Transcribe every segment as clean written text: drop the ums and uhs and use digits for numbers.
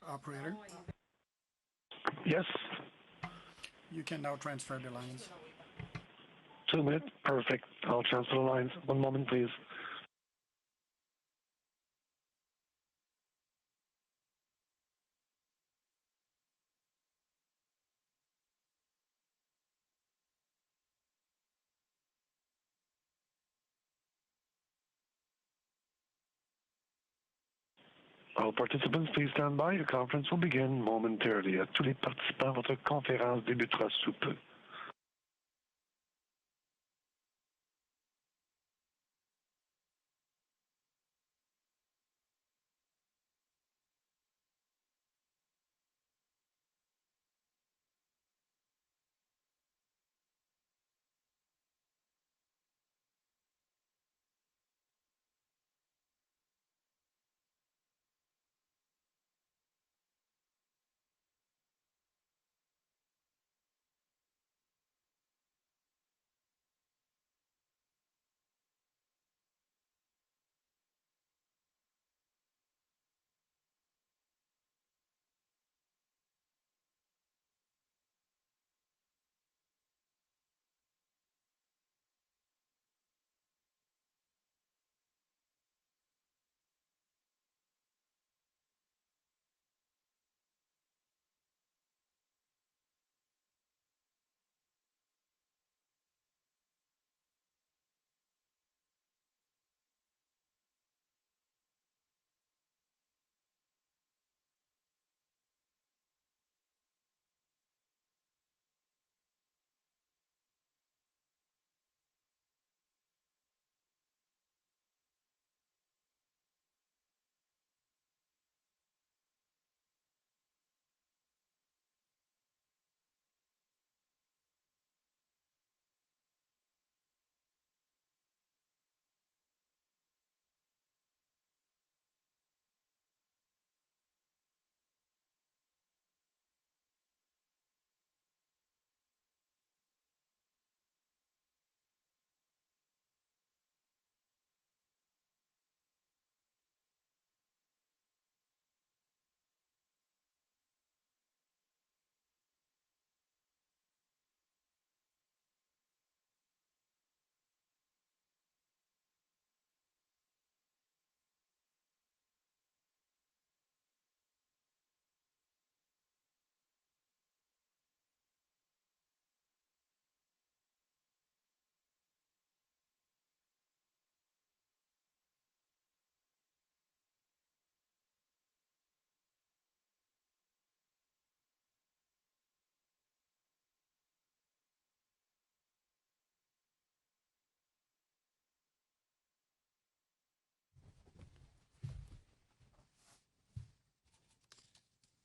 Operator, Yes, you can now transfer the lines. 2 minutes. Perfect. I'll transfer the lines. One moment, please. All participants, please stand by. Your conference will begin momentarily. À tous les participants, votre conférence débutera sous peu.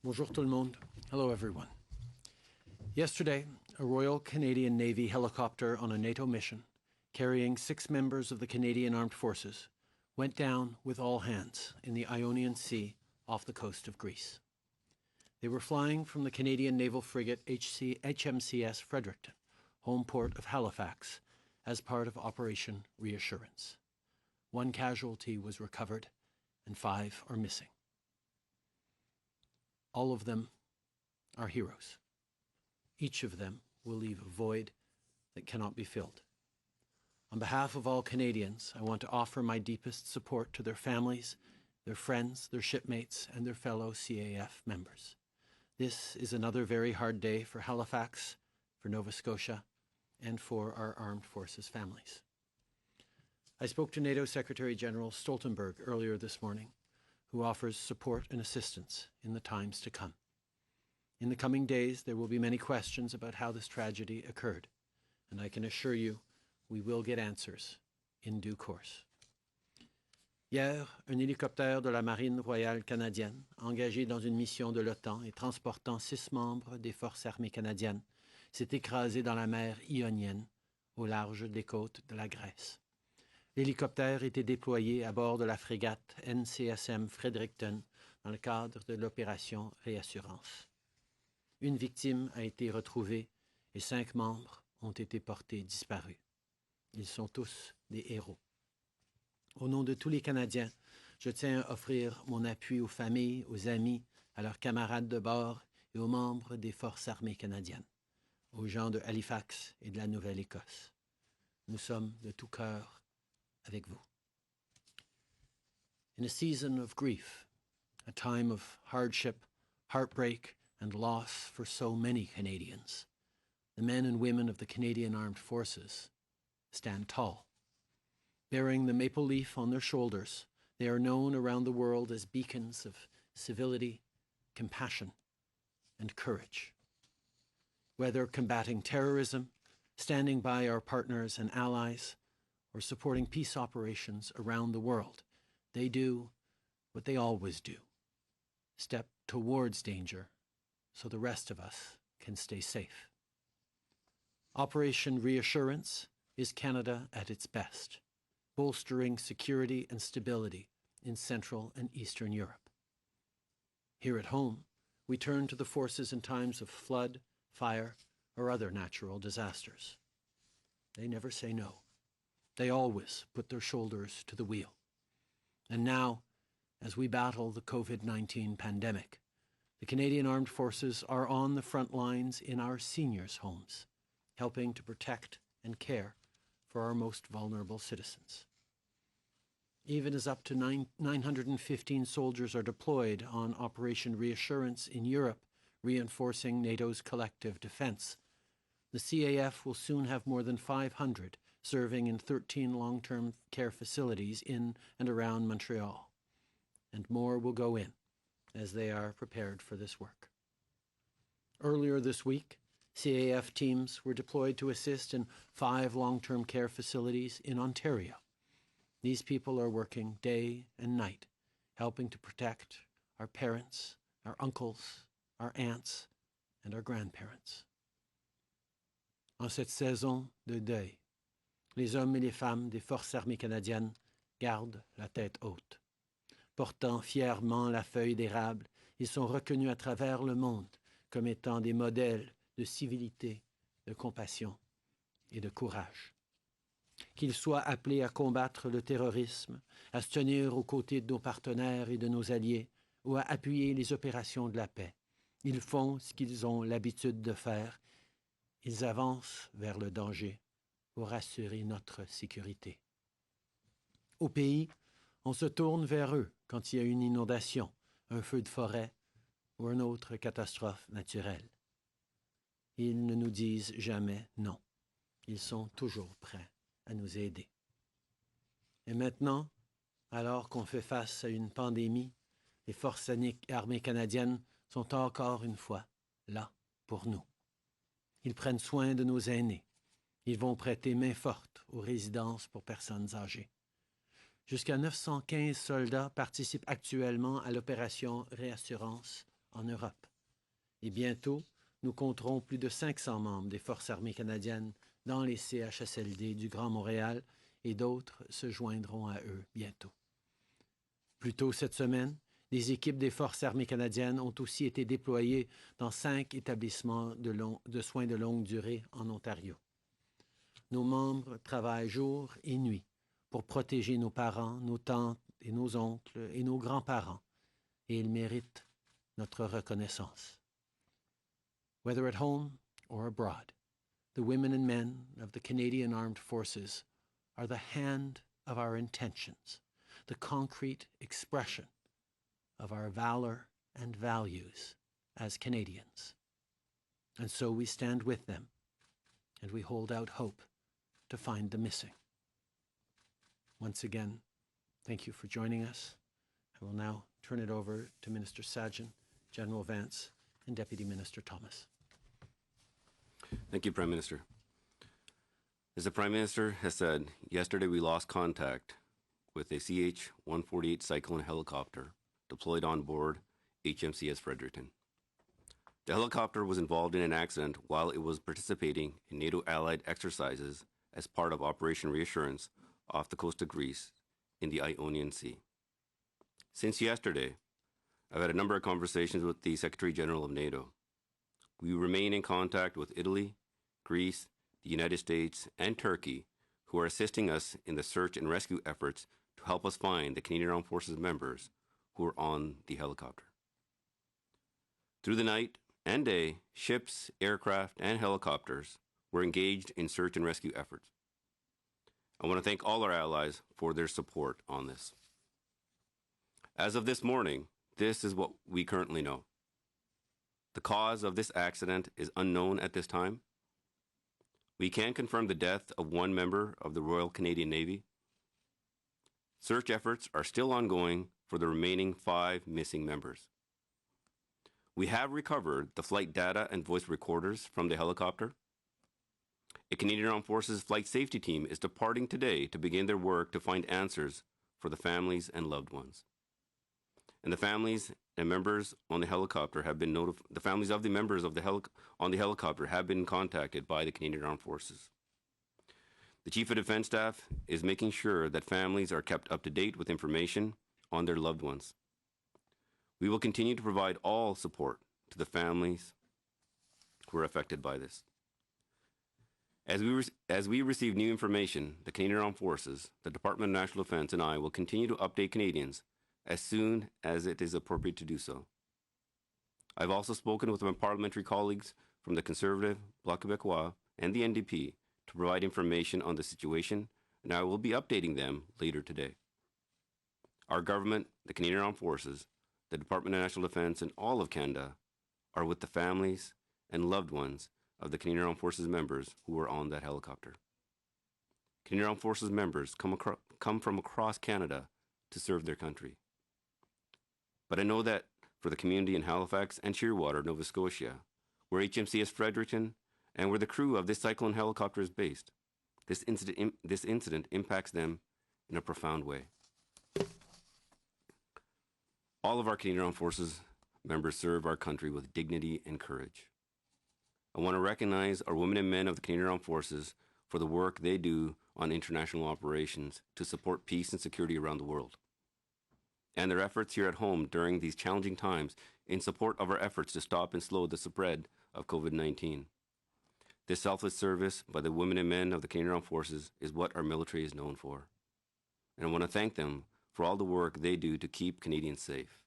Bonjour tout le monde. Hello everyone. Yesterday, a Royal Canadian Navy helicopter on a NATO mission, carrying 6 members of the Canadian Armed Forces, went down with all hands in the Ionian Sea off the coast of Greece. They were flying from the Canadian naval frigate HMCS Fredericton, home port of Halifax, as part of Operation Reassurance. 1 casualty was recovered and 5 are missing. All of them are heroes. Each of them will leave a void that cannot be filled. On behalf of all Canadians, I want to offer my deepest support to their families, their friends, their shipmates, and their fellow CAF members. This is another very hard day for Halifax, for Nova Scotia, and for our armed forces families. I spoke to NATO Secretary General Stoltenberg earlier this morning, who offers support and assistance in the times to come. In the coming days, there will be many questions about how this tragedy occurred, and I can assure you we will get answers in due course. Hier, un hélicoptère de la Marine royale canadienne, engagé dans une mission de l'OTAN et transportant 6 membres des forces armées canadiennes, s'est écrasé dans la mer Ionienne, au large des côtes de la Grèce. L'hélicoptère était déployé à bord de la frégate NCSM Fredericton dans le cadre de l'opération Réassurance. Une victime a été retrouvée et 5 membres ont été portés disparus. Ils sont tous des héros. Au nom de tous les Canadiens, je tiens à offrir mon appui aux familles, aux amis, à leurs camarades de bord et aux membres des Forces armées canadiennes, aux gens de Halifax et de la Nouvelle-Écosse. Nous sommes de tout cœur avec vous. In a season of grief, a time of hardship, heartbreak, and loss for so many Canadians, the men and women of the Canadian Armed Forces stand tall. Bearing the maple leaf on their shoulders, they are known around the world as beacons of civility, compassion, and courage. Whether combating terrorism, standing by our partners and allies, or supporting peace operations around the world, they do what they always do: step towards danger so the rest of us can stay safe. Operation Reassurance is Canada at its best, bolstering security and stability in Central and Eastern Europe. Here at home, we turn to the forces in times of flood, fire, or other natural disasters. They never say no. They always put their shoulders to the wheel. And now, as we battle the COVID-19 pandemic, the Canadian Armed Forces are on the front lines in our seniors' homes, helping to protect and care for our most vulnerable citizens. Even as up to 915 soldiers are deployed on Operation Reassurance in Europe, reinforcing NATO's collective defense, the CAF will soon have more than 500 serving in 13 long-term care facilities in and around Montreal. And more will go in as they are prepared for this work. Earlier this week, CAF teams were deployed to assist in 5 long-term care facilities in Ontario. These people are working day and night, helping to protect our parents, our uncles, our aunts, and our grandparents. En cette saison de deuil, les hommes et les femmes des Forces armées canadiennes gardent la tête haute. Portant fièrement la feuille d'érable, ils sont reconnus à travers le monde comme étant des modèles de civilité, de compassion et de courage. Qu'ils soient appelés à combattre le terrorisme, à se tenir aux côtés de nos partenaires et de nos alliés, ou à appuyer les opérations de la paix, ils font ce qu'ils ont l'habitude de faire. Ils avancent vers le danger pour assurer notre sécurité. Au pays, on se tourne vers eux quand il y a une inondation, un feu de forêt ou une autre catastrophe naturelle. Ils ne nous disent jamais non. Ils sont toujours prêts à nous aider. Et maintenant, alors qu'on fait face à une pandémie, les forces armées canadiennes sont encore une fois là pour nous. Ils prennent soin de nos aînés. Ils vont prêter main forte aux résidences pour personnes âgées. Jusqu'à 915 soldats participent actuellement à l'opération Réassurance en Europe. Et bientôt, nous compterons plus de 500 membres des Forces armées canadiennes dans les CHSLD du Grand Montréal et d'autres se joindront à eux bientôt. Plus tôt cette semaine, des équipes des Forces armées canadiennes ont aussi été déployées dans 5 établissements de soins de longue durée en Ontario. Nos membres travaillent jour et nuit pour protéger nos parents, nos tantes et nos oncles et nos grands-parents, et ils méritent notre reconnaissance. Whether at home or abroad, the women and men of the Canadian Armed Forces are the hand of our intentions, the concrete expression of our valor and values as Canadians. And so we stand with them, and we hold out hope to find the missing. Once again, thank you for joining us. I will now turn it over to Minister Sajjan, General Vance, and Deputy Minister Thomas. Thank you, Prime Minister. As the Prime Minister has said, yesterday we lost contact with a CH-148 Cyclone helicopter deployed on board HMCS Fredericton. The helicopter was involved in an accident while it was participating in NATO allied exercises as part of Operation Reassurance off the coast of Greece in the Ionian Sea. Since yesterday, I've had a number of conversations with the Secretary General of NATO. We remain in contact with Italy, Greece, the United States, and Turkey, who are assisting us in the search and rescue efforts to help us find the Canadian Armed Forces members who are on the helicopter. Through the night and day, ships, aircraft, and helicopters were engaged in search and rescue efforts. I want to thank all our allies for their support on this. As of this morning, this is what we currently know. The cause of this accident is unknown at this time. We can confirm the death of one member of the Royal Canadian Navy. Search efforts are still ongoing for the remaining 5 missing members. We have recovered the flight data and voice recorders from the helicopter. A Canadian Armed Forces flight safety team is departing today to begin their work to find answers for the families and loved ones. And the families and members on the helicopter have been notified. The families of the members of on the helicopter have been contacted by the Canadian Armed Forces. The Chief of Defence Staff is making sure that families are kept up to date with information on their loved ones. We will continue to provide all support to the families who are affected by this. As we receive new information, the Canadian Armed Forces, the Department of National Defence, and I will continue to update Canadians as soon as it is appropriate to do so. I've also spoken with my parliamentary colleagues from the Conservative, Bloc Québécois, and the NDP to provide information on the situation, and I will be updating them later today. Our government, the Canadian Armed Forces, the Department of National Defence, and all of Canada are with the families and loved ones of the Canadian Armed Forces members who were on that helicopter. Canadian Armed Forces members come from across Canada to serve their country. But I know that for the community in Halifax and Shearwater, Nova Scotia, where HMCS Fredericton and where the crew of this Cyclone helicopter is based, this incident impacts them in a profound way. All of our Canadian Armed Forces members serve our country with dignity and courage. I want to recognize our women and men of the Canadian Armed Forces for the work they do on international operations to support peace and security around the world, and their efforts here at home during these challenging times in support of our efforts to stop and slow the spread of COVID-19. This selfless service by the women and men of the Canadian Armed Forces is what our military is known for. And I want to thank them for all the work they do to keep Canadians safe.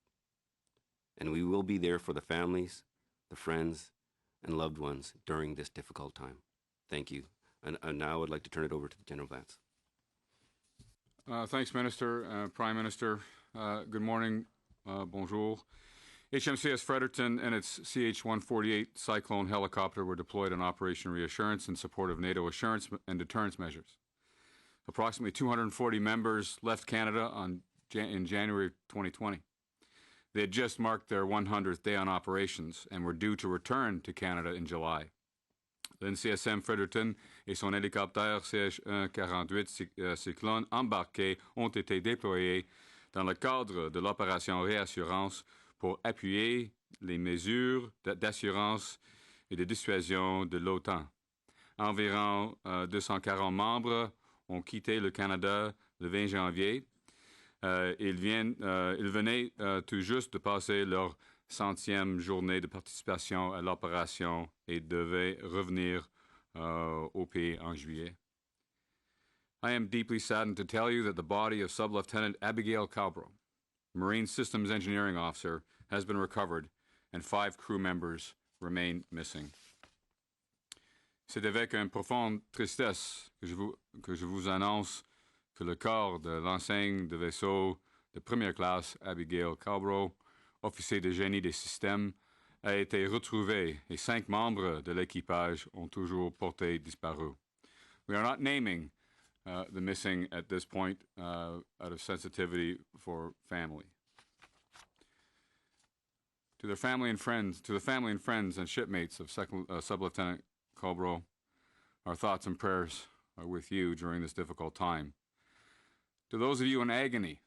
And we will be there for the families, the friends, and loved ones during this difficult time. Thank you. And now I'd like to turn it over to General Vance. Thanks, Minister. Prime Minister, good morning. Bonjour. HMCS Fredericton and its CH-148 Cyclone helicopter were deployed on Operation Reassurance in support of NATO assurance and deterrence measures. Approximately 240 members left Canada in January 2020. They had just marked their 100th day on operations and were due to return to Canada in July. L'NCSM Fredericton et son hélicoptère CH-148 Cyclone embarqués ont été déployés dans le cadre de l'opération Réassurance pour appuyer les mesures d'assurance et de dissuasion de l'OTAN. Environ 240 membres ont quitté le Canada le 20 janvier. Ils venaient tout juste de passer leur 100e journée de participation à l'opération et devaient revenir au pays en juillet. I am deeply saddened to tell you that the body of Sub-Lieutenant Abigail Cowbrough, Marine Systems Engineering Officer, has been recovered and 5 crew members remain missing. C'est avec une profonde tristesse que je vous annonce que le corps de l'enseigne de vaisseau de première classe Abigail Cowbrough, officier de génie des systèmes, a été retrouvé et 5 membres de l'équipage ont toujours porté disparu. We are not naming the missing at this point out of sensitivity for family. To the family and friends and shipmates of Sub-Lieutenant Cowbrough, our thoughts and prayers are with you during this difficult time. To those of you in agony,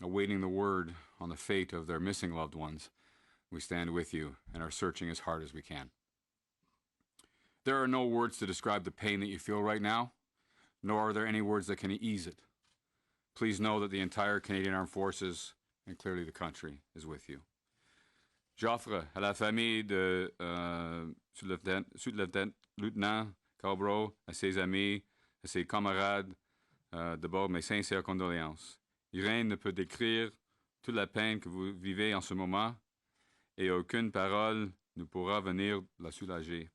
awaiting the word on the fate of their missing loved ones, we stand with you and are searching as hard as we can. There are no words to describe the pain that you feel right now, nor are there any words that can ease it. Please know that the entire Canadian Armed Forces, and clearly the country, is with you. J'offre à la famille de sous-lieutenant Cowbrough, à ses amis, à ses camarades, de bord mes sincères condoléances. Rien ne peut décrire toute la peine que vous vivez en ce moment et aucune parole ne pourra venir la soulager.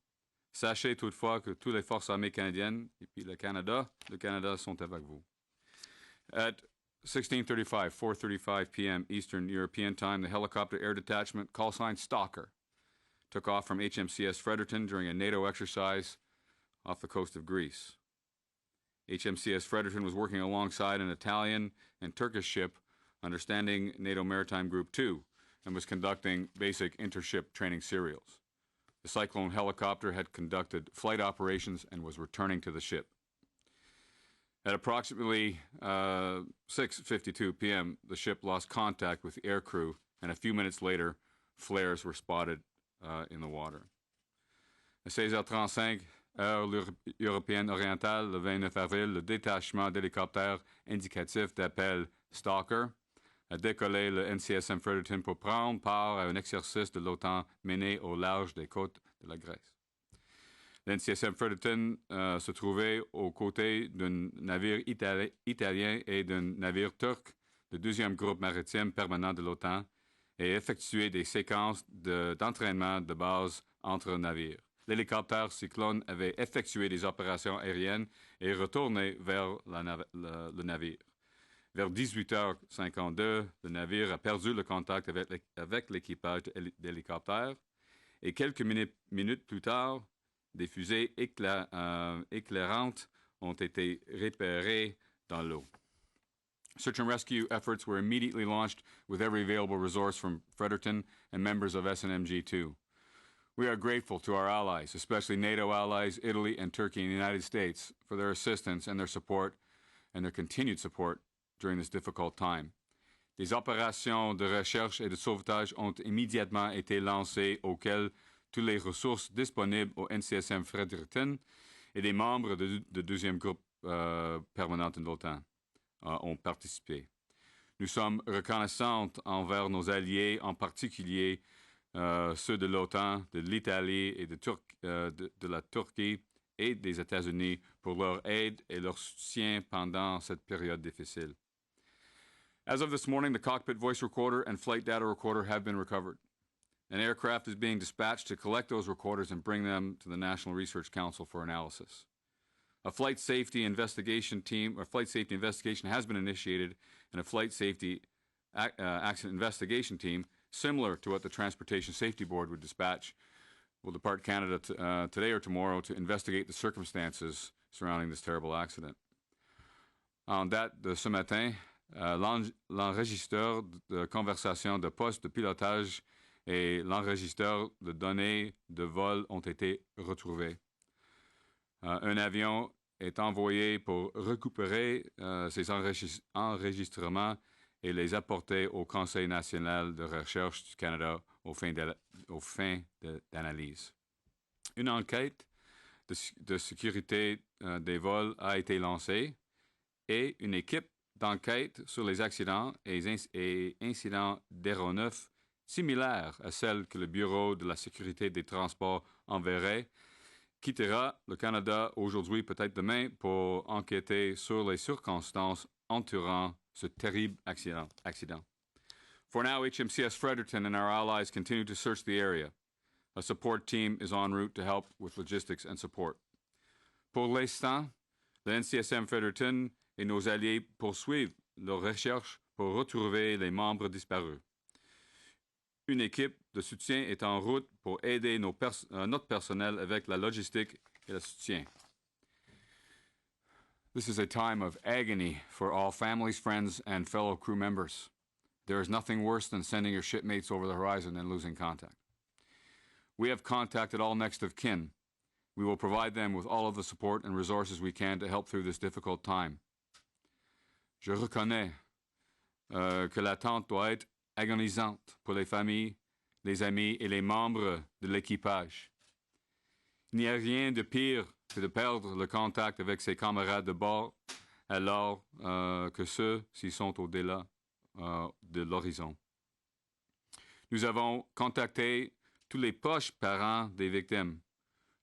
Sachez toutefois que toutes les forces armées canadiennes et puis le Canada sont avec vous. At 16:35, 4:35 p.m. Eastern European Time, the helicopter air detachment, call sign Stalker, took off from HMCS Fredericton during a NATO exercise off the coast of Greece. HMCS Fredericton was working alongside an Italian and Turkish ship under Standing NATO Maritime Group 2 and was conducting basic intership training serials. The Cyclone helicopter had conducted flight operations and was returning to the ship. At approximately 6:52 p.m., the ship lost contact with the air crew, and a few minutes later, flares were spotted in the water. À 16h35, heure européenne orientale, le 29 avril, le détachement d'hélicoptères indicatif d'appel Stalker a décollé le NCSM Fredericton pour prendre part à un exercice de l'OTAN mené au large des côtes de la Grèce. Le NCSM Fredericton se trouvait aux côtés d'un navire italien et d'un navire turc, le 2e groupe maritime permanent de l'OTAN, et effectuait des séquences d'entraînement de base entre navires. L'hélicoptère Cyclone avait effectué des opérations aériennes et retourné vers le navire. Vers 18h52, le navire a perdu le contact avec l'équipage d'hélicoptère et quelques minutes plus tard, des fusées éclairantes ont été repérées dans l'eau. Search and rescue efforts were immediately launched with every available resource from Fredericton and members of SNMG2. We are grateful to our allies, especially NATO allies, Italy and Turkey and the United States, for their assistance and their support and their continued support during this difficult time. Des opérations de recherche et de sauvetage ont immédiatement été lancées auxquelles toutes les ressources disponibles au NCSM Fredericton et des membres du 2e groupe permanent de l'OTAN ont participé. Nous sommes reconnaissantes envers nos alliés, en particulier ceux de l'OTAN, de l'Italie et de la Turquie et des États-Unis pour leur aide et leur soutien pendant cette période difficile. As of this morning, the cockpit voice recorder and flight data recorder have been recovered. An aircraft is being dispatched to collect those recorders and bring them to the National Research Council for analysis. A flight safety investigation has been initiated, and a flight safety accident investigation team, similar to what the Transportation Safety Board would dispatch, will depart Canada today or tomorrow to investigate the circumstances surrounding this terrible accident. En date de ce matin, l'enregistreur de conversation de poste de pilotage et l'enregistreur de données de vol ont été retrouvés. Un avion est envoyé pour récupérer ces enregistrements et les apporter au Conseil national de recherche du Canada aux fins d'analyse. Une enquête de sécurité des vols a été lancée et une équipe d'enquête sur les accidents et incidents d'aéronefs similaires à celle que le Bureau de la sécurité des transports enverrait, quittera le Canada aujourd'hui, peut-être demain, pour enquêter sur les circonstances entourant ce terrible accident. For now, HMCS Fredericton and our allies continue to search the area. A support team is en route to help with logistics and support. Pour l'instant, le NCSM Fredericton et nos alliés poursuivent leurs recherches pour retrouver les membres disparus. Une équipe de soutien est en route pour aider notre personnel avec la logistique et le soutien. This is a time of agony for all families, friends, and fellow crew members. There is nothing worse than sending your shipmates over the horizon and losing contact. We have contacted all next of kin. We will provide them with all of the support and resources we can to help through this difficult time. Je reconnais que l'attente doit être agonisante pour les familles, les amis et les membres de l'équipage. Il n'y a rien de pire que de perdre le contact avec ses camarades de bord alors que ceux-ci sont au-delà de l'horizon. Nous avons contacté tous les proches parents des victimes.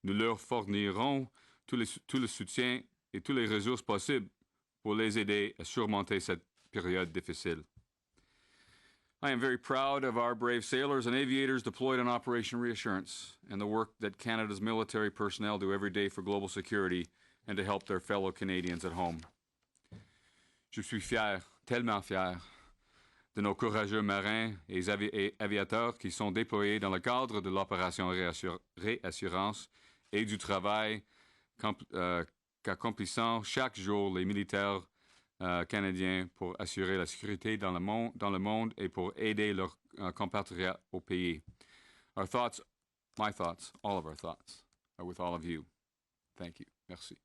Nous leur fournirons tout le soutien et toutes les ressources possibles pour les aider à surmonter cette période difficile. I am very proud of our brave sailors and aviators deployed on Operation Reassurance and the work that Canada's military personnel do every day for global security and to help their fellow Canadians at home. Je suis fier, tellement fier, de nos courageux marins et aviateurs qui sont déployés dans le cadre de l'opération Réassurance et du travail qu'accomplissent chaque jour les militaires canadiens pour assurer la sécurité dans le monde et pour aider leurs compatriotes au pays. Our thoughts, my thoughts, all of our thoughts are with all of you. Thank you. Merci.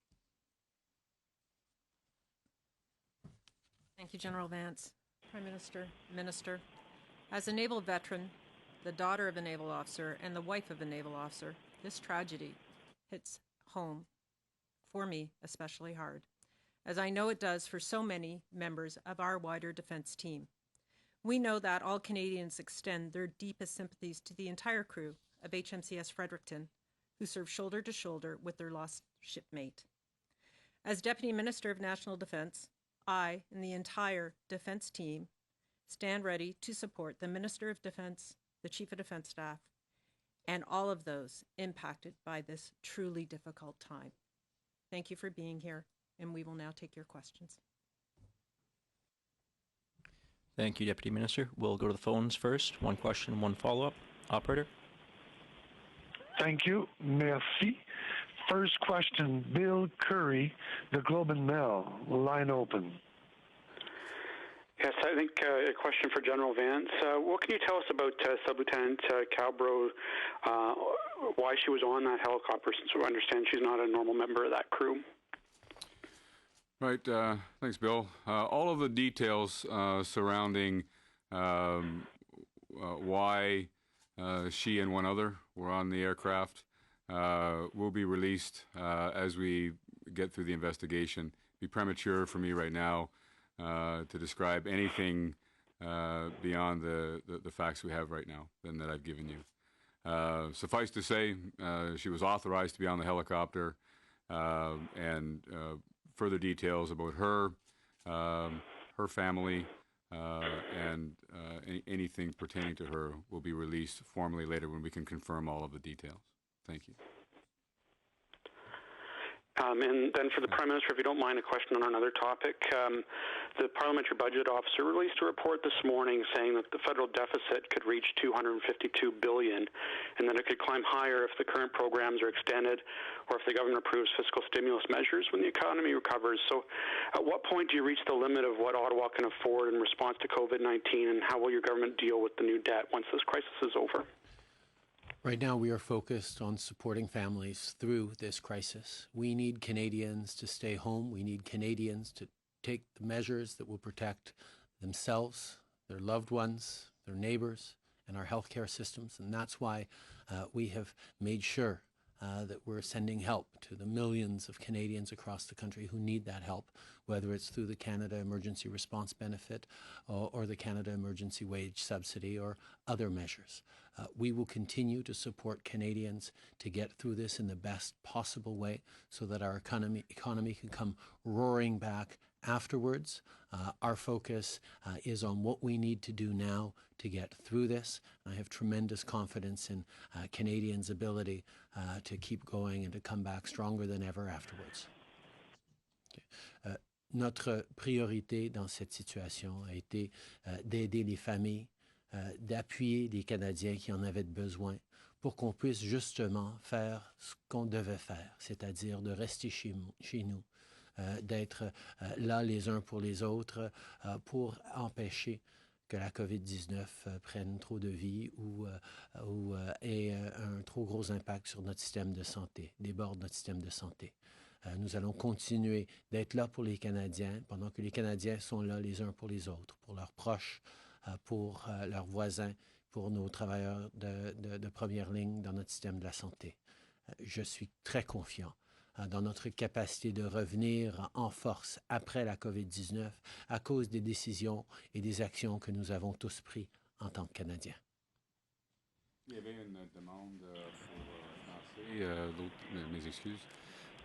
Thank you, General Vance. Prime Minister, Minister, as a naval veteran, the daughter of a naval officer, and the wife of a naval officer, this tragedy hits home, for me, especially hard, as I know it does for so many members of our wider defense team. We know that all Canadians extend their deepest sympathies to the entire crew of HMCS Fredericton, who served shoulder to shoulder with their lost shipmate. As Deputy Minister of National Defence, I and the entire defense team stand ready to support the Minister of Defense, the Chief of Defense Staff, and all of those impacted by this truly difficult time. Thank you for being here, and we will now take your questions. Thank you, Deputy Minister. We'll go to the phones first. One question, one follow-up. Operator? Thank you. Merci. First question, Bill Curry, the Globe and Mail, line open. Yes, I think a question for General Vance. What can you tell us about Sub-Lieutenant Calbro, why she was on that helicopter, since we understand she's not a normal member of that crew? Right. Thanks, Bill. All of the details surrounding why she and one other were on the aircraft will be released as we get through the investigation. It'd be premature for me right now to describe anything beyond the facts we have right now than that I've given you. Suffice to say, she was authorized to be on the helicopter, and further details about her, her family, and anything pertaining to her will be released formally later when we can confirm all of the details. Thank you. And then for the Prime Minister, if you don't mind, a question on another topic. The Parliamentary Budget Officer released a report this morning saying that the federal deficit could reach $252 billion, and that it could climb higher if the current programs are extended or if the government approves fiscal stimulus measures when the economy recovers. So at what point do you reach the limit of what Ottawa can afford in response to COVID-19, and how will your government deal with the new debt once this crisis is over? Right now, we are focused on supporting families through this crisis. We need Canadians to stay home. We need Canadians to take the measures that will protect themselves, their loved ones, their neighbours, and our healthcare systems. And that's why we have made sure that we're sending help to the millions of Canadians across the country who need that help, whether it's through the Canada Emergency Response Benefit or the Canada Emergency Wage Subsidy or other measures. We will continue to support Canadians to get through this in the best possible way so that our economy can come roaring back afterwards. Our focus is on what we need to do now to get through this. I have tremendous confidence in Canadians' ability to keep going and to come back stronger than ever afterwards. Okay. Notre priorité dans cette situation a été d'aider les familles, d'appuyer les Canadiens qui en avaient besoin pour qu'on puisse justement faire ce qu'on devait faire, c'est-à-dire de rester chez nous, d'être là les uns pour les autres pour empêcher que la COVID-19 prenne trop de vie ou ait un trop gros impact sur notre système de santé, déborde notre système de santé. Nous allons continuer d'être là pour les Canadiens pendant que les Canadiens sont là les uns pour les autres, pour leurs proches, pour leurs voisins, pour nos travailleurs de première ligne dans notre système de la santé. Je suis très confiant dans notre capacité de revenir en force après la COVID-19 à cause des décisions et des actions que nous avons tous prises en tant que Canadiens. Il y avait une demande pour financer, mes excuses.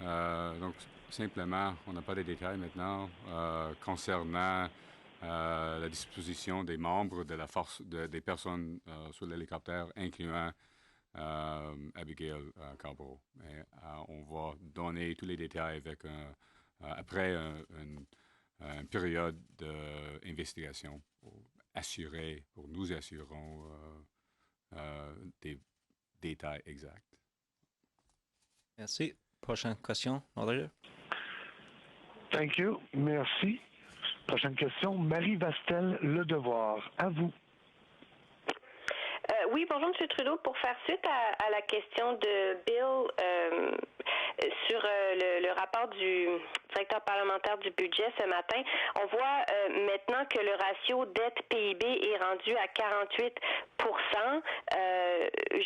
Donc, simplement, on n'a pas de détails maintenant concernant la disposition des membres de la force des personnes sur l'hélicoptère, incluant Abigail Carborough. On va donner tous les détails avec après une période d'investigation pour nous assurons des détails exacts. Merci. Prochaine question, moderator. Thank you. Merci. Prochaine question, Marie Vastel, Le Devoir. À vous. Oui, bonjour, M. Trudeau. Pour faire suite à la question de Bill sur le rapport du directeur parlementaire du budget ce matin, on voit maintenant que le ratio dette-PIB est rendu à 48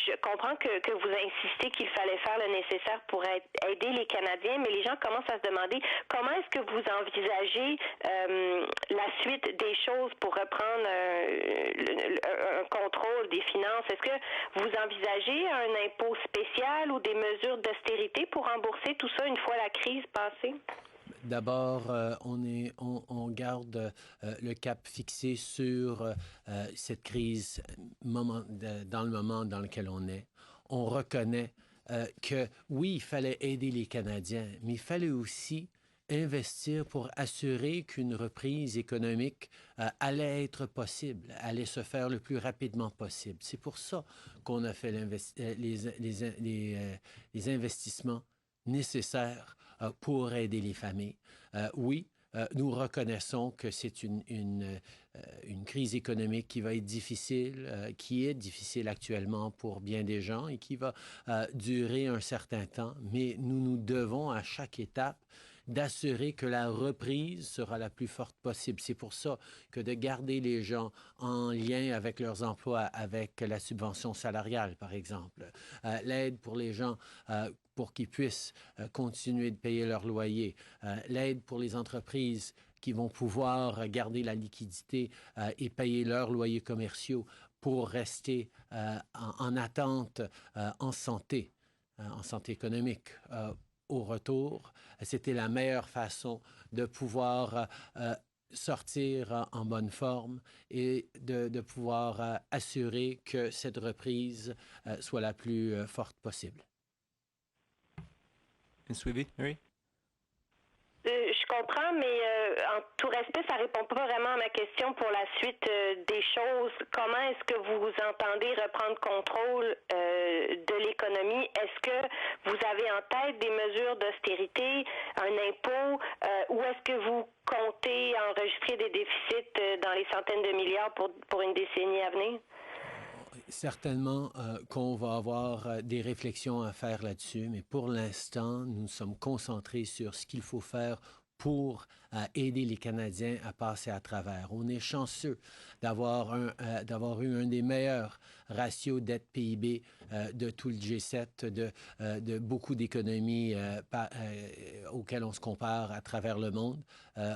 Je comprends que vous insistez qu'il fallait faire le nécessaire pour aider les Canadiens, mais les gens commencent à se demander comment est-ce que vous envisagez la suite des choses pour reprendre un contrôle des finances. Est-ce que vous envisagez un impôt spécial ou des mesures d'austérité pour rembourser tout ça une fois la crise passée? D'abord, on garde le cap fixé sur cette crise dans le moment dans lequel on est. On reconnaît que oui, il fallait aider les Canadiens, mais il fallait aussi investir pour assurer qu'une reprise économique allait être possible, allait se faire le plus rapidement possible. C'est pour ça qu'on a fait les investissements nécessaires pour aider les familles. Oui, nous reconnaissons que c'est une crise économique qui va être difficile, qui est difficile actuellement pour bien des gens et qui va durer un certain temps, mais nous devons à chaque étape d'assurer que la reprise sera la plus forte possible. C'est pour ça que de garder les gens en lien avec leurs emplois, avec la subvention salariale, par exemple, l'aide pour les gens pour qu'ils puissent continuer de payer leur loyer, l'aide pour les entreprises qui vont pouvoir garder la liquidité et payer leurs loyers commerciaux pour rester en attente en santé économique. Au retour, c'était la meilleure façon de pouvoir sortir en bonne forme et de pouvoir assurer que cette reprise soit la plus forte possible. Un suivi, Mary? Je comprends, mais en tout respect, ça répond pas vraiment à ma question pour la suite des choses. Comment est-ce que vous entendez reprendre contrôle de l'économie? Est-ce que vous avez en tête des mesures d'austérité, un impôt, ou est-ce que vous comptez enregistrer des déficits dans les centaines de milliards pour une décennie à venir? Certainement qu'on va avoir des réflexions à faire là-dessus, mais pour l'instant, nous sommes concentrés sur ce qu'il faut faire pour aider les Canadiens à passer à travers. On est chanceux d'avoir eu un des meilleurs ratios dette-PIB de tout le G7, de beaucoup d'économies auxquelles on se compare à travers le monde.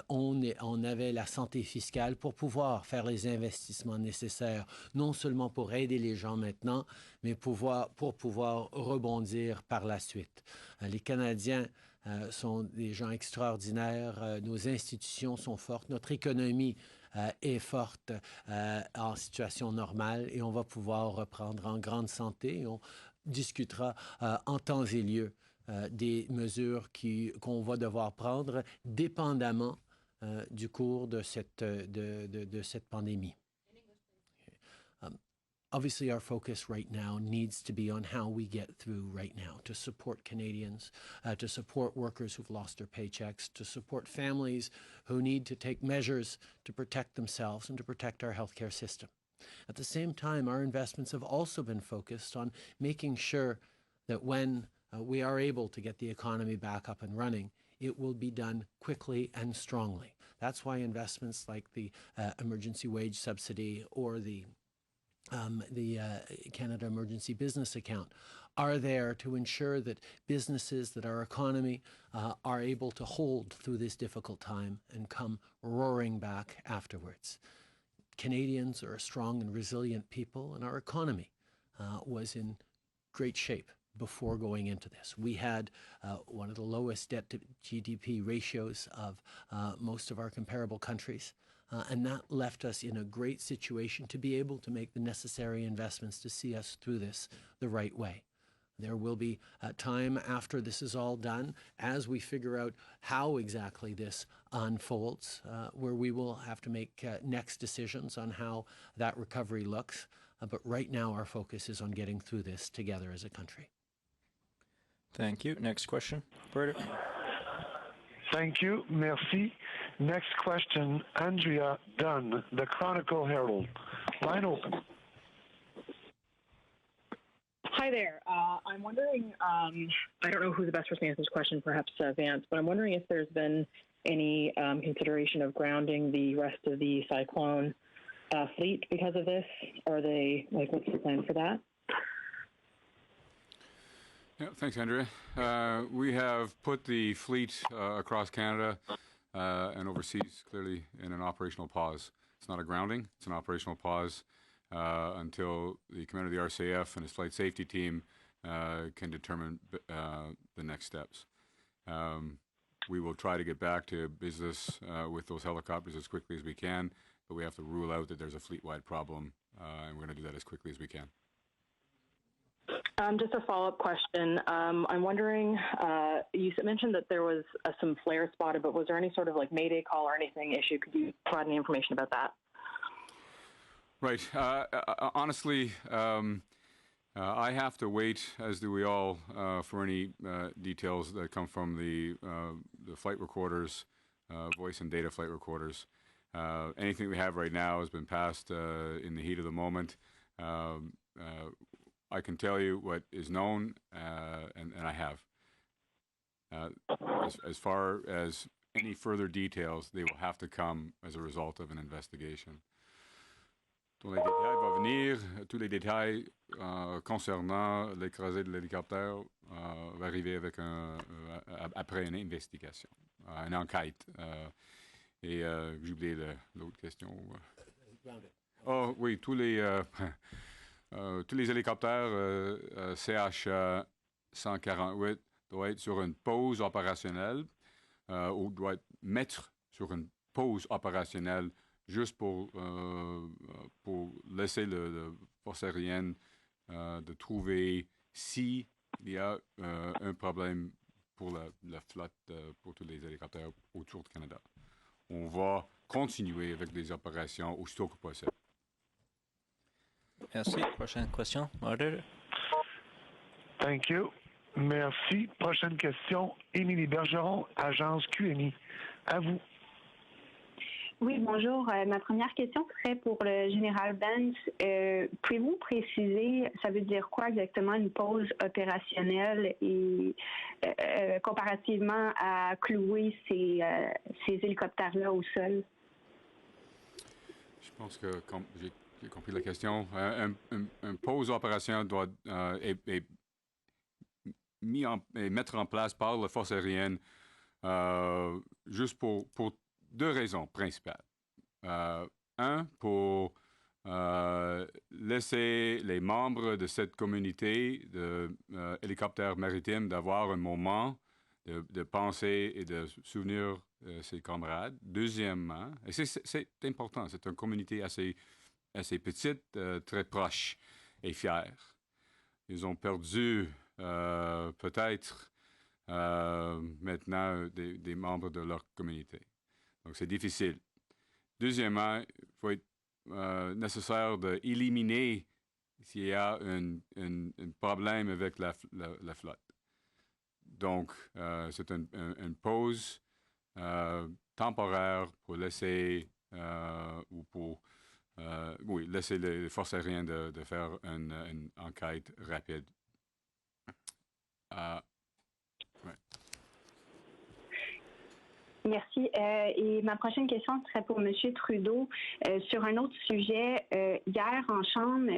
On avait la santé fiscale pour pouvoir faire les investissements nécessaires, non seulement pour aider les gens maintenant, mais pour pouvoir rebondir par la suite. Les Canadiens sont des gens extraordinaires. Nos institutions sont fortes. Notre économie est forte en situation normale et on va pouvoir reprendre en grande santé. On discutera en temps et lieu des mesures qu'on va devoir prendre dépendamment du cours de cette pandémie. Obviously, our focus right now needs to be on how we get through right now to support Canadians, to support workers who've lost their paychecks, to support families who need to take measures to protect themselves and to protect our healthcare system. At the same time, our investments have also been focused on making sure that when we are able to get the economy back up and running, it will be done quickly and strongly. That's why investments like the emergency wage subsidy or the Canada Emergency Business Account are there to ensure that businesses, that our economy are able to hold through this difficult time and come roaring back afterwards. Canadians are a strong and resilient people, and our economy was in great shape before going into this. We had one of the lowest debt to GDP ratios of most of our comparable countries. and that left us in a great situation to be able to make the necessary investments to see us through this the right way. There will be time after this is all done, as we figure out how exactly this unfolds, where we will have to make next decisions on how that recovery looks. But right now, our focus is on getting through this together as a country. Thank you. Next question, operator. Thank you. Merci. Next question, Andrea Dunn, the Chronicle Herald. Line open. Hi there. I'm wondering, I don't know who the best person to answer this question, perhaps Vance, but I'm wondering if there's been any consideration of grounding the rest of the Cyclone fleet because of this. Are they, like, what's the plan for that? Yeah, thanks, Andrea. We have put the fleet across Canada and overseas clearly in an operational pause. It's not a grounding, it's an operational pause until the commander of the RCF and his flight safety team can determine the next steps. We will try to get back to business with those helicopters as quickly as we can, but we have to rule out that there's a fleet-wide problem, and we're going to do that as quickly as we can. Just a follow-up question. I'm wondering, you mentioned that there was some flares spotted, but was there any sort of like Mayday call or anything issue? Could you provide any information about that? Right. Honestly, I have to wait, as do we all, for any details that come from the flight recorders, voice and data flight recorders. Anything we have right now has been passed in the heat of the moment. I can tell you what is known, and I have. As far as any further details, they will have to come as a result of an investigation. Tous les détails vont venir, tous les détails concernant l'écrasé de l'hélicoptère va arriver avec après une investigation, une enquête. Et j'ai oublié l'autre question. Oh oui, tous les hélicoptères CH-148 doivent être sur une pause opérationnelle ou doivent mettre sur une pause opérationnelle juste pour laisser la force aérienne de trouver s'il y a un problème pour la flotte, pour tous les hélicoptères autour du Canada. On va continuer avec les opérations aussitôt que possible. Merci. Prochaine question, moderator. Thank you. Merci. Prochaine question, Émilie Bergeron, agence QMI. À vous. Oui, bonjour. Ma première question serait pour le général Vance. Pouvez-vous préciser, ça veut dire quoi exactement une pause opérationnelle et comparativement à clouer ces hélicoptères-là au sol? Je pense que j'ai compris la question. Une pause opérationnelle doit être mettre en place par la force aérienne juste pour deux raisons principales. Un, pour laisser les membres de cette communauté de hélicoptères maritimes d'avoir un moment de penser et de souvenir ses camarades. Deuxièmement, et c'est important, c'est une communauté assez petite, très proche et fière. Ils ont perdu peut-être maintenant des membres de leur communauté. Donc, c'est difficile. Deuxièmement, il faut être nécessaire d'éliminer s'il y a un problème avec la flotte. Donc, c'est une pause temporaire pour laisser laisser les forces aériennes de faire une enquête rapide. Ouais. Merci. Et ma prochaine question serait pour M. Trudeau. Sur un autre sujet, hier en Chambre,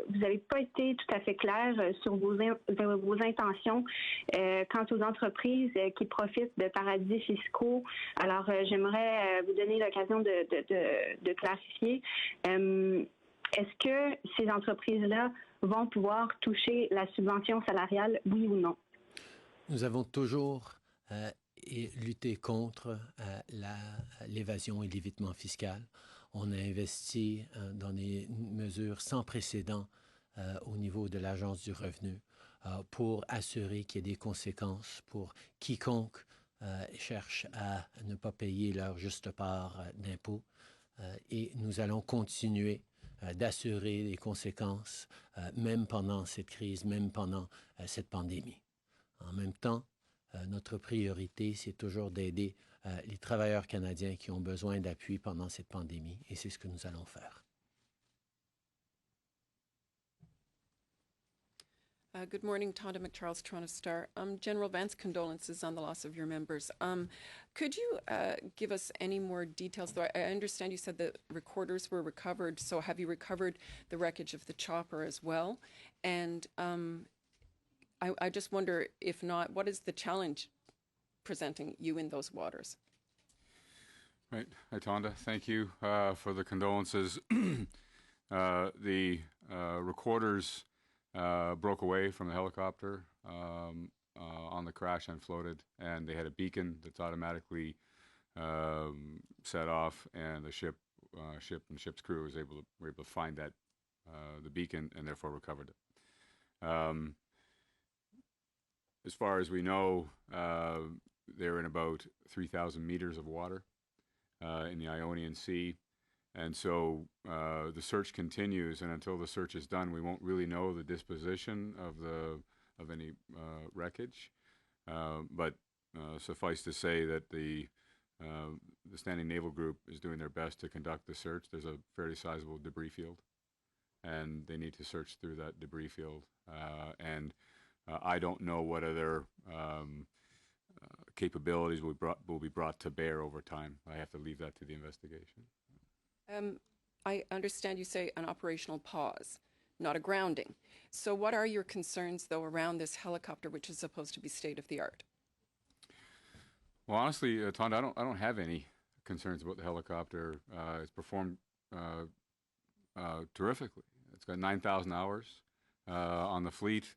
vous n'avez pas été tout à fait clair sur vos intentions quant aux entreprises qui profitent de paradis fiscaux. Alors, j'aimerais vous donner l'occasion de clarifier. Est-ce que ces entreprises-là vont pouvoir toucher la subvention salariale, oui ou non? Nous avons toujours et lutter contre l'évasion et l'évitement fiscal. On a investi dans des mesures sans précédent au niveau de l'Agence du revenu pour assurer qu'il y ait des conséquences pour quiconque cherche à ne pas payer leur juste part d'impôts. Et nous allons continuer d'assurer les conséquences, même pendant cette crise, même pendant cette pandémie. En même temps, notre priorité, c'est toujours d'aider les travailleurs canadiens qui ont besoin d'appui pendant cette pandémie, et c'est ce que nous allons faire. Good morning, Tonda McCharles, Toronto Star. General Vance, condolences on the loss of your members. Could you give us any more details? Though I understand you said the recorders were recovered, so have you recovered the wreckage of the chopper as well? And I just wonder, if not, what is the challenge presenting you in those waters? Right. Hi, Tonda. Thank you for the condolences. The recorders broke away from the helicopter on the crash and floated, and they had a beacon that's automatically set off, and the ship and ship's crew were able to find that the beacon and therefore recovered it. As far as we know, they're in about 3,000 meters of water in the Ionian Sea. And so the search continues, and until the search is done, we won't really know the disposition of any wreckage. But suffice to say that the Standing Naval Group is doing their best to conduct the search. There's a fairly sizable debris field, and they need to search through that debris field. And I don't know what other capabilities will be brought to bear over time. I have to leave that to the investigation. I understand you say an operational pause, not a grounding. So what are your concerns, though, around this helicopter, which is supposed to be state-of-the-art? Well, honestly, Tonda, I don't have any concerns about the helicopter. It's performed terrifically. It's got 9,000 hours on the fleet.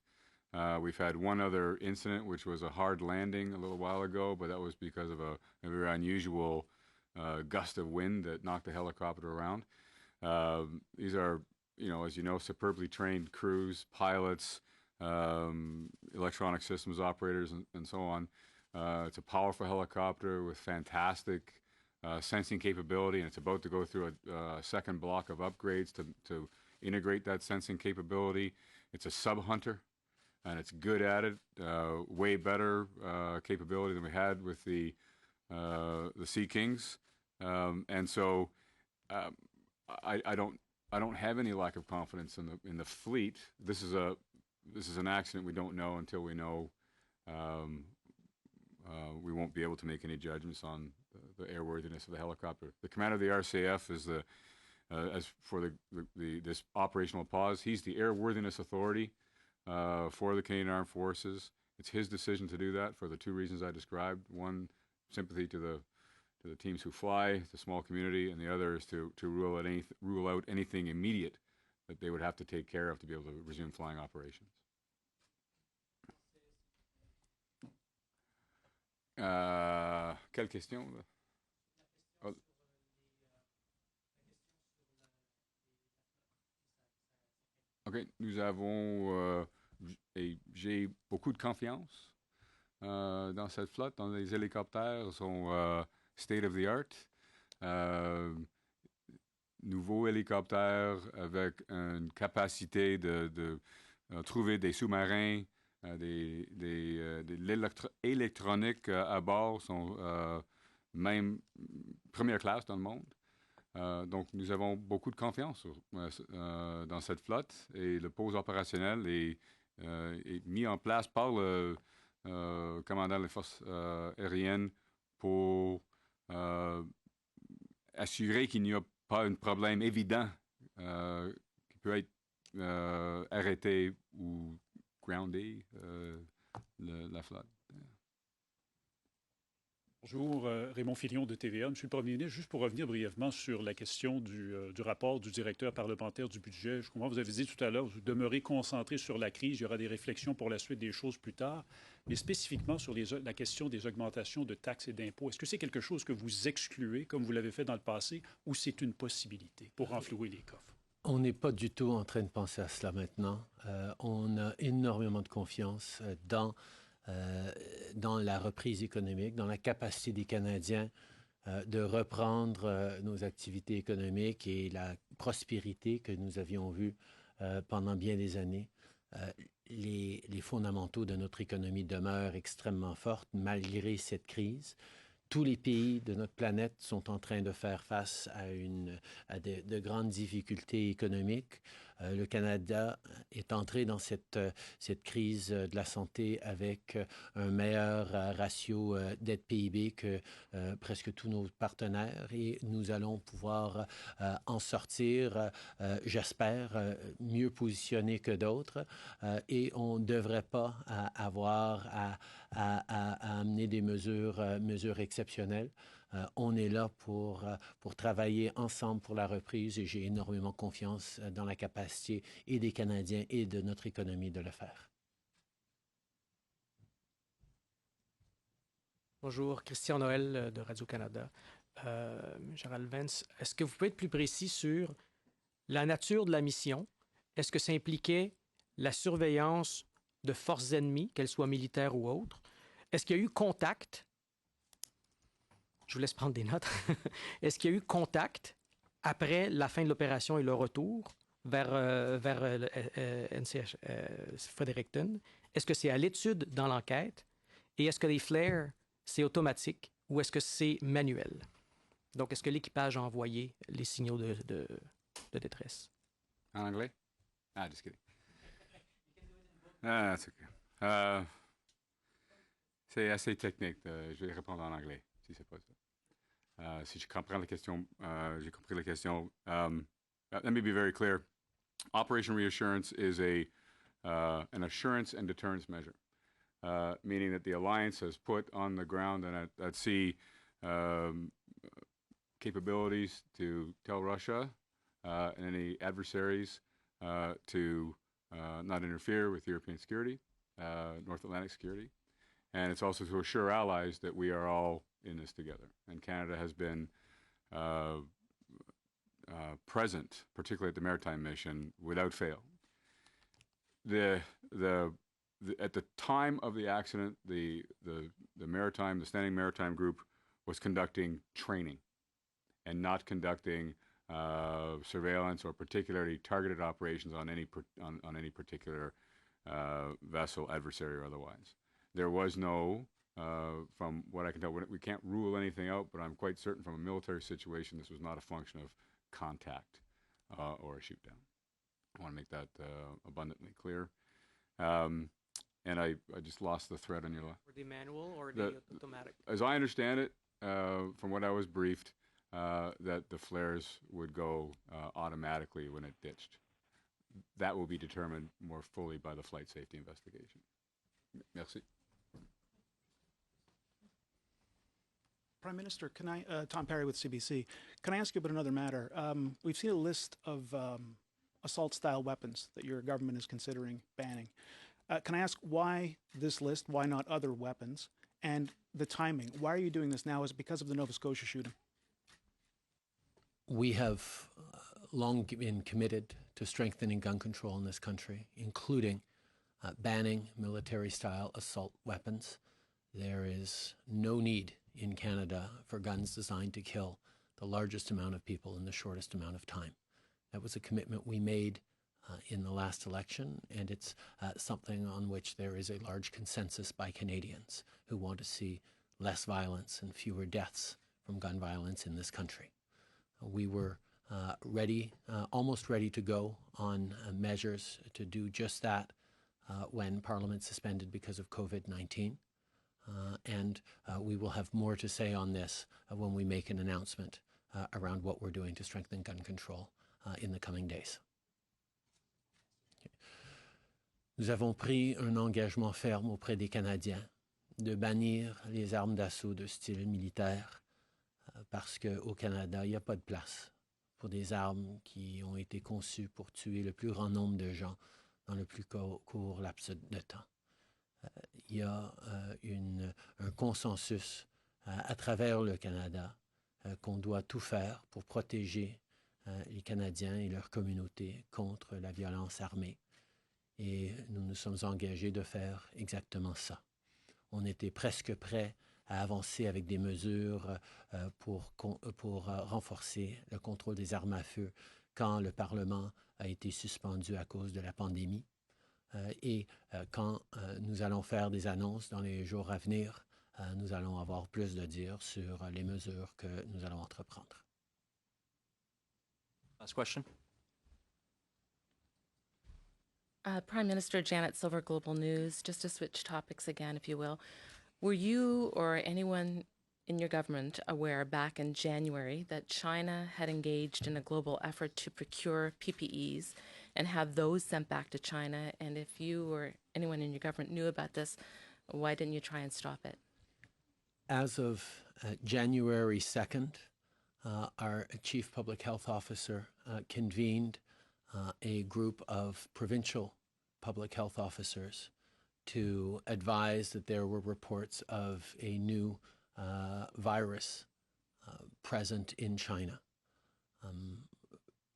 We've had one other incident, which was a hard landing a little while ago, but that was because of a very unusual gust of wind that knocked the helicopter around. These are, as you know, superbly trained crews, pilots, electronic systems operators, and so on. It's a powerful helicopter with fantastic sensing capability, and it's about to go through a second block of upgrades to integrate that sensing capability. It's a sub-hunter, and it's good at it, way better capability than we had with the Sea Kings. And so I don't have any lack of confidence in the fleet. This is an accident we don't know until we know. We won't be able to make any judgments on the airworthiness of the helicopter. The commander of the RCF is as for this operational pause, he's the airworthiness authority for the Canadian Armed Forces. It's his decision to do that for the two reasons I described. One, sympathy to the teams who fly, the small community, and the other is to rule out anything immediate that they would have to take care of to be able to resume flying operations. Quelle question? OK, nous avons et j'ai beaucoup de confiance dans cette flotte. Les hélicoptères sont state of the art. Nouveaux hélicoptères avec une capacité de trouver des sous-marins, de l'électronique à bord sont même première classe dans le monde. Donc, nous avons beaucoup de confiance dans cette flotte et le pause opérationnel est mis en place par le commandant des forces aériennes pour assurer qu'il n'y a pas un problème évident qui peut être arrêté ou groundé la flotte. Bonjour, Raymond Filion de TVA. Monsieur le Premier ministre, juste pour revenir brièvement sur la question du rapport du directeur parlementaire du budget, je comprends, vous avez dit tout à l'heure, vous demeurez concentré sur la crise, il y aura des réflexions pour la suite des choses plus tard, mais spécifiquement sur la question des augmentations de taxes et d'impôts, est-ce que c'est quelque chose que vous excluez, comme vous l'avez fait dans le passé, ou c'est une possibilité pour renflouer les coffres? On n'est pas du tout en train de penser à cela maintenant. On a énormément de confiance dans la reprise économique, dans la capacité des Canadiens de reprendre nos activités économiques et la prospérité que nous avions vue pendant bien des années. Les fondamentaux de notre économie demeurent extrêmement fortes malgré cette crise. Tous les pays de notre planète sont en train de faire face à de grandes difficultés économiques. Le Canada est entré dans cette crise de la santé avec un meilleur ratio dette PIB que presque tous nos partenaires et nous allons pouvoir en sortir, j'espère, mieux positionnés que d'autres et on ne devrait pas avoir à amener des mesures exceptionnelles. On est là pour travailler ensemble pour la reprise et j'ai énormément confiance dans la capacité et des Canadiens et de notre économie de le faire. Bonjour, Christian Noël de Radio-Canada. Gérald Vance, est-ce que vous pouvez être plus précis sur la nature de la mission? Est-ce que ça impliquait la surveillance de forces ennemies, qu'elles soient militaires ou autres? Est-ce qu'il y a eu contact? Je vous laisse prendre des notes. Est-ce qu'il y a eu contact après la fin de l'opération et le retour vers NCH Fredericton? Est-ce que c'est à l'étude dans l'enquête? Et est-ce que les flares, c'est automatique ou est-ce que c'est manuel? Donc, est-ce que l'équipage a envoyé les signaux de détresse? En anglais? Ah, just kidding. Ah, that's okay. C'est assez technique. Je vais répondre en anglais, si c'est pas ça. Si je comprends la question, j'ai compris la question. Let me be very clear. Operation Reassurance is an assurance and deterrence measure, meaning that the alliance has put on the ground and at sea capabilities to tell Russia and any adversaries to not interfere with European security, North Atlantic security. And it's also to assure allies that we are all in this together. And Canada has been present, particularly at the maritime mission, without fail. At the time of the accident, the standing maritime group was conducting training and not conducting surveillance or particularly targeted operations on any particular vessel, adversary or otherwise. There was no, from what I can tell, we can't rule anything out, but I'm quite certain from a military situation, this was not a function of contact or a shoot down. I want to make that abundantly clear. And I just lost the thread on your left. Were they manual or the automatic? As I understand it, from what I was briefed, that the flares would go automatically when it ditched. That will be determined more fully by the flight safety investigation. Merci. Prime Minister, can I, Tom Perry with CBC, can I ask you about another matter? We've seen a list of assault-style weapons that your government is considering banning. Can I ask why this list, why not other weapons, and the timing? Why are you doing this now? Is it because of the Nova Scotia shooting? We have long been committed to strengthening gun control in this country, including banning military-style assault weapons. There is no need in Canada for guns designed to kill the largest amount of people in the shortest amount of time. That was a commitment we made in the last election, and it's something on which there is a large consensus by Canadians who want to see less violence and fewer deaths from gun violence in this country. We were almost ready to go on measures to do just that when Parliament suspended because of COVID-19. And we will have more to say on this when we make an announcement around what we're doing to strengthen gun control in the coming days. Nous avons pris un engagement ferme auprès des Canadiens de bannir les armes d'assaut de style militaire parce qu'au Canada, il n'y a pas de place pour des armes qui ont été conçues pour tuer le plus grand nombre de gens dans le plus court laps de temps. Il y a un consensus à travers le Canada qu'on doit tout faire pour protéger les Canadiens et leur communauté contre la violence armée. Et nous nous sommes engagés de faire exactement ça. On était presque prêts à avancer avec des mesures pour renforcer le contrôle des armes à feu quand le Parlement a été suspendu à cause de la pandémie. Quand nous allons faire des annonces dans les jours à venir, nous allons avoir plus de dire sur les mesures que nous allons entreprendre. Last question. Prime Minister Janet Silver, Global News. Just to switch topics again, if you will. Were you or anyone in your government aware back in January that China had engaged in a global effort to procure PPEs and have those sent back to China? And if you or anyone in your government knew about this, why didn't you try and stop it? As of January 2nd, our Chief Public Health Officer convened a group of provincial public health officers to advise that there were reports of a new virus present in China.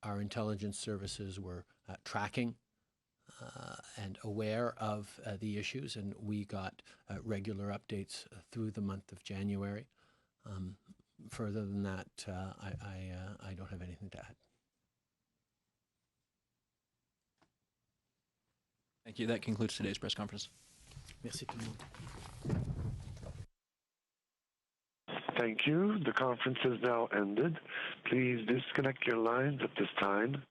Our intelligence services were tracking and aware of the issues, and we got regular updates through the month of January. Further than that, I don't have anything to add. Thank you. That concludes today's press conference. Merci tout le monde. Thank you. The conference has now ended. Please disconnect your lines at this time